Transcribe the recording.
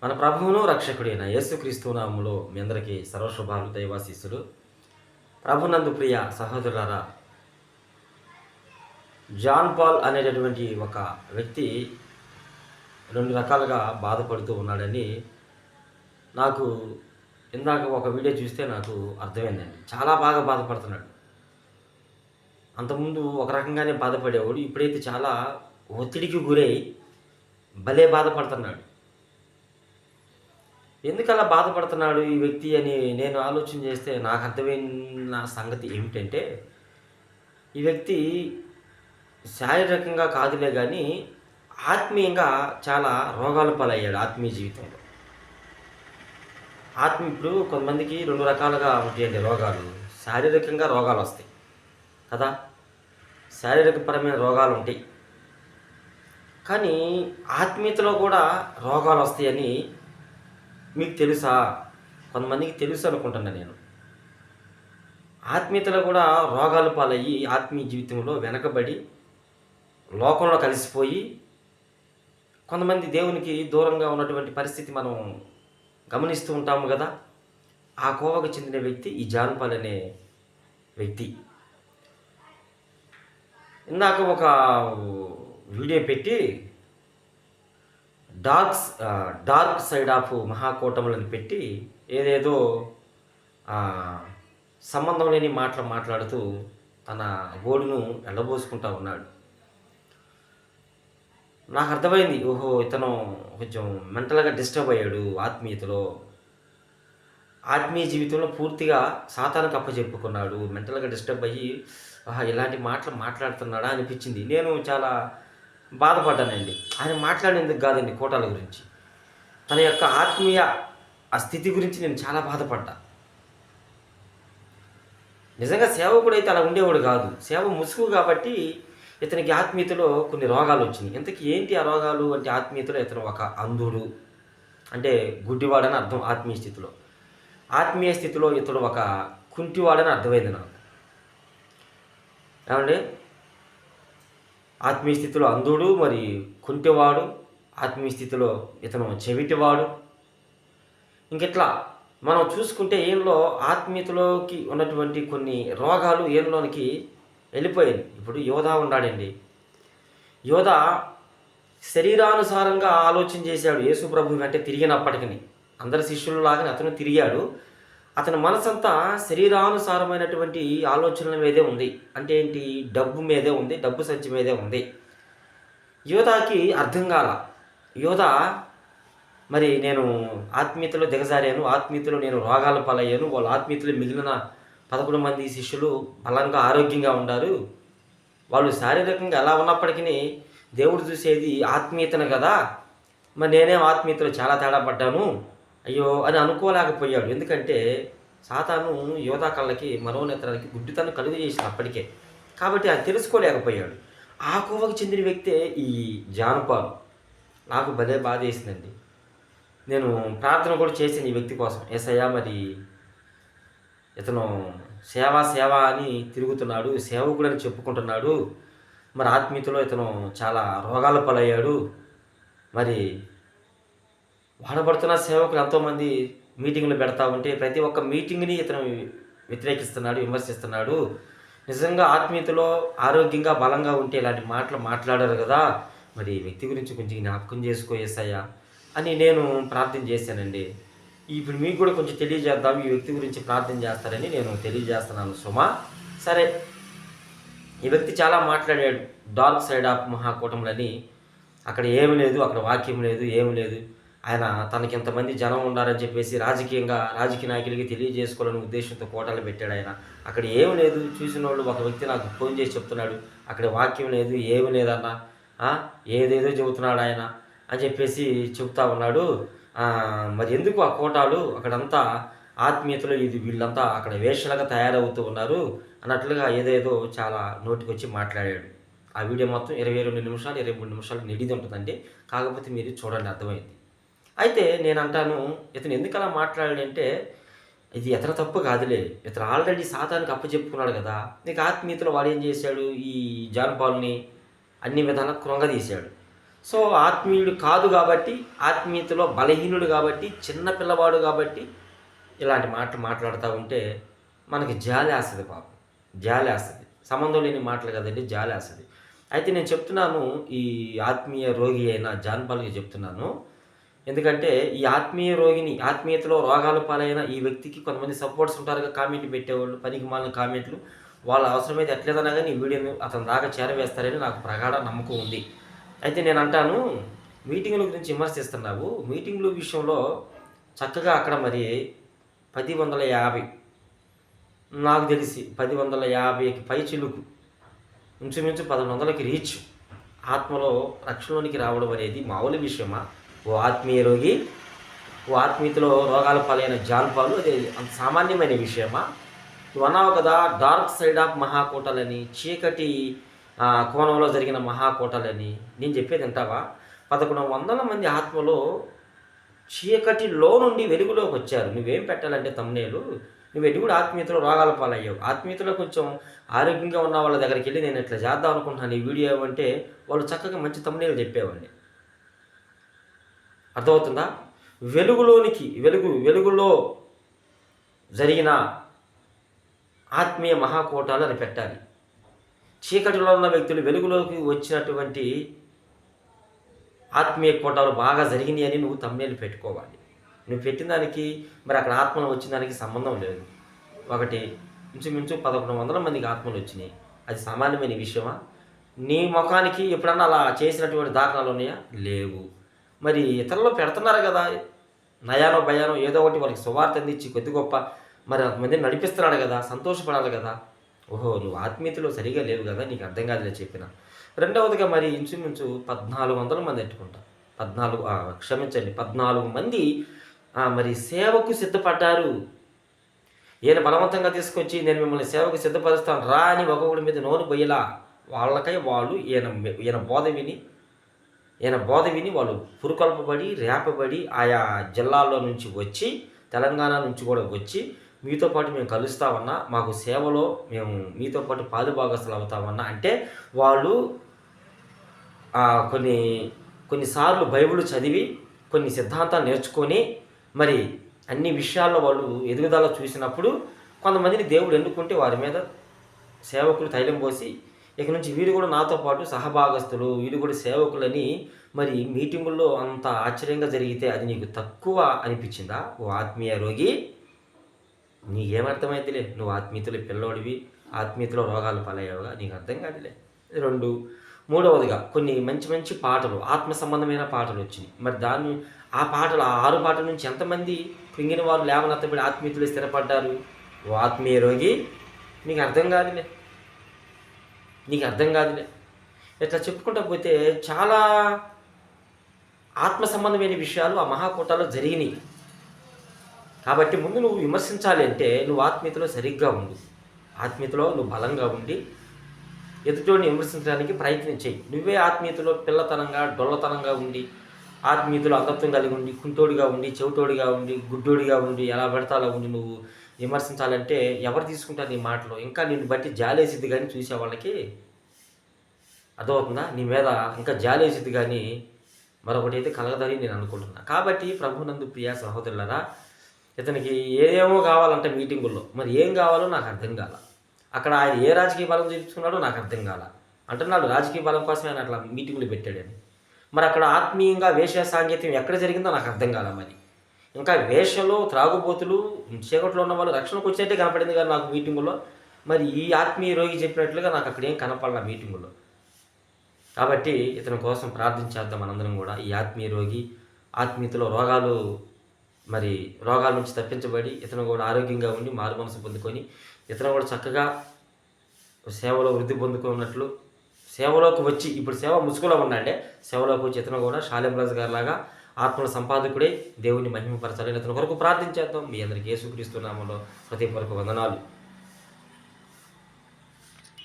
మన ప్రభువును రక్షకుడైన యేసుక్రీస్తు నామములో మీ అందరికీ సర్వశుభాలు దైవాశీస్సులు. ప్రభునందు ప్రియ సహోదరులారా, జాన్ పాల్ అనేటటువంటి ఒక వ్యక్తి రెండు రకాలుగా బాధపడుతూ ఉన్నాడని నాకు ఇందాక ఒక వీడియో చూస్తే నాకు అర్థమైందండి. చాలా బాగా బాధపడుతున్నాడు. అంతకుముందు ఒక రకంగానే బాధపడేవాడు. ఇప్పుడైతే చాలా ఒత్తిడికి గురై భలే బాధపడుతున్నాడు. ఎందుకలా బాధపడుతున్నాడు ఈ వ్యక్తి అని నేను ఆలోచన చేస్తే నాకు అర్థమైన సంగతి ఏమిటంటే, ఈ వ్యక్తి శారీరకంగా కాదులే కానీ ఆత్మీయంగా చాలా రోగాల పాలయ్యాడు ఆత్మీయ జీవితంలో. ఇప్పుడు కొంతమందికి రెండు రకాలుగా ఉంటాయండి రోగాలు. శారీరకంగా రోగాలు వస్తాయి కదా, శారీరకపరమైన రోగాలు ఉంటాయి. కానీ ఆత్మీయతలో కూడా రోగాలు వస్తాయని మీకు తెలుసా? కొంతమందికి తెలుసు అనుకుంటున్నాను నేను. ఆత్మీయతలో కూడా రోగాలు పాలయ్యి ఆత్మీయ జీవితంలో వెనకబడి లోకంలో కలిసిపోయి కొంతమంది దేవునికి దూరంగా ఉన్నటువంటి పరిస్థితి మనం గమనిస్తూ ఉంటాము కదా. ఆ కోవకు చెందిన వ్యక్తి ఈ జాన్ పాల్ అనే వ్యక్తి. ఇందాక ఒక వీడియో పెట్టి డార్క్ సైడ్ ఆఫ్ మహాకూటములను పెట్టి ఏదేదో సంబంధం లేని మాటలు మాట్లాడుతూ తన గోడును వెళ్ళబోసుకుంటా ఉన్నాడు. నాకు అర్థమైంది, ఓహో ఇతను కొంచెం మెంటల్గా డిస్టర్బ్ అయ్యాడు ఆత్మీయతలో. ఆత్మీయ జీవితంలో పూర్తిగా సాతానికి అప్పచెప్పుకున్నాడు. మెంటల్గా డిస్టర్బ్ అయ్యి ఇలాంటి మాటలు మాట్లాడుతున్నాడా అనిపించింది. నేను చాలా బాధపడ్డానండి. ఆయన మాట్లాడేందుకు కాదండి కోటాల గురించి, తన యొక్క ఆత్మీయ ఆ స్థితి గురించి నేను చాలా బాధపడ్డా. నిజంగా సేవకుడు అయితే అలా ఉండేవాడు కాదు. సేవ ముసుగు కాబట్టి ఇతనికి ఆత్మీయతలో కొన్ని రోగాలు వచ్చినాయి. ఇంతకీ ఏంటి ఆ రోగాలు అంటే, ఆత్మీయతలో ఇతను ఒక అంధుడు, అంటే గుడ్డివాడని అర్థం. ఆత్మీయ స్థితిలో ఇతడు ఒక కుంటివాడని అర్థమైంది నాకు. ఏమండి, ఆత్మీయ స్థితిలో అంధుడు, మరి కుంటివాడు, ఆత్మీయ స్థితిలో ఇతను చెవిటివాడు. ఇంకెట్లా మనం చూసుకుంటే ఈయనలో ఆత్మీయతలోకి ఉన్నటువంటి కొన్ని రోగాలు ఈయనలోనికి వెళ్ళిపోయాయి. ఇప్పుడు యోధా ఉన్నాడండి. యోధా శరీరానుసారంగా ఆలోచన చేశాడు యేసు ప్రభు వెంట తిరిగినప్పటికీ. అందరి శిష్యులలాగానే అతను తిరిగాడు. అతని మనసంతా శరీరానుసారమైనటువంటి ఆలోచనల మీదే ఉంది. అంటే ఏంటి? డబ్బు మీదే ఉంది, డబ్బు సంచి మీదే ఉంది. యోధాకి అర్థం కాల. యోధా మరి నేను ఆత్మీయతలో దిగజారాను, ఆత్మీయతలో నేను రోగాల పాలయ్యాను, వాళ్ళ ఆత్మీయతలో మిగిలిన 11 మంది శిష్యులు బలంగా ఆరోగ్యంగా ఉన్నారు, వాళ్ళు శారీరకంగా ఎలా ఉన్నప్పటికీ దేవుడు చూసేది ఆత్మీయతను కదా, మరి నేనేం ఆత్మీయతలో చాలా తేడా పడ్డాను అయ్యో అని అనుకోలేకపోయాడు. ఎందుకంటే సాతాను యోధా కళ్ళకి మనోనేత్రానికి గుడ్డితనం కలుగు చేసిన అప్పటికే. కాబట్టి అది తెలుసుకోలేకపోయాడు. ఆ కోవకు చెందిన వ్యక్తే ఈ జాన్ పాల్. నాకు భలే బాధ వేసిందండి. నేను ప్రార్థన కూడా చేశాను ఈ వ్యక్తి కోసం. యేసయ్యా, మరి ఇతను సేవ అని తిరుగుతున్నాడు, సేవకుడు అని చెప్పుకుంటున్నాడు, మరి ఆత్మీయతలో ఇతను చాలా రోగాల పాలయ్యాడు, మరి వాడబడుతున్న సేవకులు ఎంతోమంది మీటింగ్లు పెడతా ఉంటే ప్రతి ఒక్క మీటింగ్ని ఇతను వ్యతిరేకిస్తున్నాడు, విమర్శిస్తున్నాడు. నిజంగా ఆత్మీయతలో ఆరోగ్యంగా బలంగా ఉంటే ఇలాంటి మాటలు మాట్లాడారు కదా, మరి వ్యక్తి గురించి కొంచెం జ్ఞాపకం చేసుకో యేసయ్యా అని నేను ప్రార్థన చేశానండి. ఇప్పుడు మీకు కూడా కొంచెం తెలియజేద్దాం, ఈ వ్యక్తి గురించి ప్రార్థన చేస్తారని నేను తెలియజేస్తున్నాను సుమా. సరే, ఈ వ్యక్తి చాలా మాట్లాడాడు డార్క్ సైడ్ ఆఫ్ మహాకూటములని. అక్కడ ఏమి లేదు, అక్కడ వాక్యం లేదు, ఏమి లేదు. ఆయన తనకి ఎంతమంది జనం ఉన్నారని చెప్పేసి రాజకీయ నాయకులకి తెలియజేసుకోవాలనే ఉద్దేశంతో కోటాలు పెట్టాడు ఆయన. అక్కడ ఏమి లేదు. చూసిన వాళ్ళు ఒక వ్యక్తి నాకు ఫోన్ చేసి చెప్తున్నాడు, అక్కడ వాక్యం లేదు, ఏమి లేదన్న, ఏదేదో చెబుతున్నాడు ఆయన అని చెప్పేసి చెబుతా ఉన్నాడు. మరి ఎందుకు ఆ కోటాలు, అక్కడంతా ఆత్మీయతలో వీళ్ళంతా అక్కడ వేషలుగా తయారవుతూ ఉన్నారు అన్నట్లుగా ఏదేదో చాలా నోటికొచ్చి మాట్లాడాడు. ఆ వీడియో మొత్తం 22 నిమిషాలు 23 నిమిషాలు నిడిది ఉంటుందండి. కాకపోతే మీరు చూడండి, అర్థమైంది. అయితే నేను అంటాను, ఇతను ఎందుకు అలా మాట్లాడాడంటే, ఇది ఇతను తప్పు కాదులే, ఇతను ఆల్రెడీ సాతానికి అప్పచెప్పుకున్నాడు కదా. నీకు ఆత్మీయతలో వాడు ఏం చేశాడు, ఈ జాన్ పాల్ని అన్ని విధాలా కృంగదీశాడు. సో ఆత్మీయుడు కాదు కాబట్టి, ఆత్మీయతలో బలహీనుడు కాబట్టి, చిన్న పిల్లవాడు కాబట్టి ఇలాంటి మాటలు మాట్లాడుతూ ఉంటే మనకి జాలేస్తుంది పాపం. జాలేస్తుంది. సంబంధం లేని మాటలు కదండి, జాలేస్తుంది. అయితే నేను చెప్తున్నాను, ఈ ఆత్మీయ రోగి అయిన జాన్ పాల్‌కి చెప్తున్నాను. ఎందుకంటే ఈ ఆత్మీయ రోగిని, ఆత్మీయతలో రోగాల పాలైన ఈ వ్యక్తికి కొంతమంది సపోర్ట్స్ ఉంటారుగా, కామెంట్ పెట్టేవాళ్ళు, పనికిమాలిన కామెంట్లు. వాళ్ళ అవసరమైతే ఎట్లేదన్నా గానీ ఈ వీడియోని అతని దాకా చేరవేస్తారని నాకు ప్రగాఢ నమ్మకం ఉంది. అయితే నేనంటాను, మీటింగుల గురించి విమర్శిస్తున్నావు. మీటింగుల విషయంలో చక్కగా అక్కడ మరి 10,150 నాకు తెలిసి 10,150కి పైచిలుకు, ఇంచుమించు 1100కి రీచ్ ఆత్మలో రక్షణలోనికి రావడం అనేది మామూలు విషయమా? ఓ ఆత్మీయ రోగి, ఓ ఆత్మీయతలో రోగాల పాలైన జాన్ పాలు, అది అంత సామాన్యమైన విషయమా? నువ్వు అన్నావు కదా, డార్క్ సైడ్ ఆఫ్ మహాకూటలని, చీకటి కోణంలో జరిగిన మహాకూటలని. నేను చెప్పేది వింటావా? 1100 మంది ఆత్మలో చీకటిలో నుండి వెలుగులోకి వచ్చారు. నువ్వేం పెట్టాలంటే తమ్నేలు, నువ్వు ఎటు కూడా ఆత్మీయతలో రోగాల పాలయ్యావు. ఆత్మీయతలో కొంచెం ఆరోగ్యంగా ఉన్న వాళ్ళ దగ్గరికి వెళ్ళి నేను ఇట్లా చేద్దాం అనుకుంటున్నాను ఈ వీడియో అంటే వాళ్ళు చక్కగా మంచి తమ్నేలు చెప్పేవాడిని. అర్థమవుతుందా? వెలుగులోనికి, వెలుగులో జరిగిన ఆత్మీయ మహాకూటాలు అని పెట్టాలి. చీకటిలో ఉన్న వ్యక్తులు వెలుగులోకి వచ్చినటువంటి ఆత్మీయ కూటాలు బాగా జరిగినాయి అని నువ్వు తమ్నేలు పెట్టుకోవాలి. నువ్వు పెట్టిన దానికి మరి అక్కడ ఆత్మలు వచ్చిన దానికి సంబంధం లేదు. ఒకటి, ఇంచుమించు 1100 మందికి ఆత్మలు వచ్చినాయి. అది సామాన్యమైన విషయమా? నీ ముఖానికి ఎప్పుడన్నా అలా చేసినటువంటి దాఖలాలు ఉన్నాయా? లేవు. మరి ఇతరులు పెడుతున్నారు కదా, నయానో భయానో ఏదో ఒకటి వాళ్ళకి సువార్త అందించి కొద్ది గొప్ప మరి అంతమందిని నడిపిస్తున్నాడు కదా, సంతోషపడాలి కదా. ఓహో, నువ్వు ఆత్మీయతలో సరిగా లేవు కదా, నీకు అర్థం కాదులే చెప్పిన. రెండవదిగా మరి ఇంచుమించు 1400 మంది ఎట్టుకుంటా, 14 మంది మరి సేవకు సిద్ధపడ్డారు. ఈయన బలవంతంగా తీసుకొచ్చి నేను మిమ్మల్ని సేవకు సిద్ధపరుస్తాను రా అని ఒక్కొక్కడి మీద నోరు బొయ్యలా. వాళ్ళకై వాళ్ళు ఈయన బోధ విని వాళ్ళు పురుకొల్పబడి, రేపబడి ఆయా జిల్లాల్లో నుంచి వచ్చి, తెలంగాణ నుంచి కూడా వచ్చి, మీతో పాటు మేము కలుస్తామన్నా, మాకు సేవలో మేము మీతో పాటు పాలుభాగస్తులు అవుతామన్నా అంటే వాళ్ళు కొన్నిసార్లు బైబిల్ చదివి కొన్ని సిద్ధాంతాలు నేర్చుకొని మరి అన్ని విషయాల్లో వాళ్ళు ఎదుగుదల చూసినప్పుడు కొంతమందిని దేవుడు ఎన్నుకుంటే వారి మీద సేవకులు తైలం పోసి ఇక నుంచి వీరు కూడా నాతో పాటు సహభాగస్తులు, వీరు కూడా సేవకులని మరి మీటింగుల్లో అంత ఆశ్చర్యంగా జరిగితే అది నీకు తక్కువ అనిపించిందా? ఓ ఆత్మీయ రోగి, నీకేమర్థమైందిలే, నువ్వు ఆత్మీయతలో పిల్లోడివి, ఆత్మీయతలో రోగాలు పాలయ్యావుగా, నీకు అర్థం కాదులే. 2, మూడవదిగా కొన్ని మంచి పాటలు, ఆత్మ సంబంధమైన పాటలు వచ్చినాయి. మరి ఆ 6 పాటల నుంచి ఎంతమంది కృంగిన వారు లేవనెత్తబడి ఆత్మీయతలో స్థిరపడ్డారు? ఓ ఆత్మీయ రోగి, నీకు అర్థం కాదులే. ఇట్లా చెప్పుకుంటూ పోతే చాలా ఆత్మ సంబంధమైన విషయాలు ఆ మహాకూటాల్లో జరిగినాయి. కాబట్టి ముందు నువ్వు విమర్శించాలి అంటే నువ్వు ఆత్మీయతలో సరిగ్గా ఉండు, ఆత్మీయతలో నువ్వు బలంగా ఉండి ఎదుటోడిని విమర్శించడానికి ప్రయత్నం చేయి. నువ్వే ఆత్మీయతలో పిల్లతనంగా, డొల్లతనంగా ఉండి, ఆత్మీయతలో అంధత్వం కలిగి ఉండి, కుంటోడిగా ఉండి, చెవిటోడిగా ఉండి, గుడ్డోడిగా ఉండి, ఎలా పడితే అలా ఉండి నువ్వు విమర్శించాలంటే ఎవరు తీసుకుంటారు నీ మాటలు? ఇంకా నిన్ను బట్టి జాలేసిద్ది కానీ చూసే వాళ్ళకి. అర్థమవుతుందా? నీ మీద ఇంకా జాలేసిద్ది కానీ మరొకటి అయితే కలగదని నేను అనుకుంటున్నా. కాబట్టి ప్రభునందు ప్రియ సహోదరులరా, ఇతనికి ఏమో కావాలంటే మీటింగుల్లో, మరి ఏం కావాలో నాకు అర్థం కాల. అక్కడ ఆయన ఏ రాజకీయ బలం చూపించుకున్నాడో నాకు అర్థం కాల. అంటున్నాడు రాజకీయ బలం కోసమే ఆయన అట్లా మీటింగులు పెట్టాడని. మరి అక్కడ ఆత్మీయంగా వేష సాంగత్యం ఎక్కడ జరిగిందో నాకు అర్థం కాల. మరి ఇంకా వేషలో త్రాగుబోతులు, చీకట్లో ఉన్న వాళ్ళు రక్షణకు వచ్చినట్టే కనపడింది కానీ నాకు మీటింగుల్లో. మరి ఈ ఆత్మీయ రోగి చెప్పినట్లుగా నాకు అక్కడ ఏం కనపడాల మీటింగుల్లో. కాబట్టి ఇతని కోసం ప్రార్థించేద్దాం మనందరం కూడా. ఈ ఆత్మీయ రోగి ఆత్మీయతలో రోగాల నుంచి తప్పించబడి ఇతను కూడా ఆరోగ్యంగా ఉండి మారు మనసు పొందుకొని ఇతను కూడా చక్కగా సేవలో వృద్ధి పొందుకున్నట్లు, సేవలోకి వచ్చి ఇప్పుడు సేవ ముసుగులో ఉన్నాడే, సేవలోకి వచ్చి ఇతను కూడా షాలేం రాజు గారి లాగా ఆత్మల సంపాదకుడే దేవుని మహిమపరచాలని ఇతని కొరకు ప్రార్థించేద్దాం. మీ అందరికీ యేసుక్రీస్తు నామములో హృదయపూర్వక వందనాలు.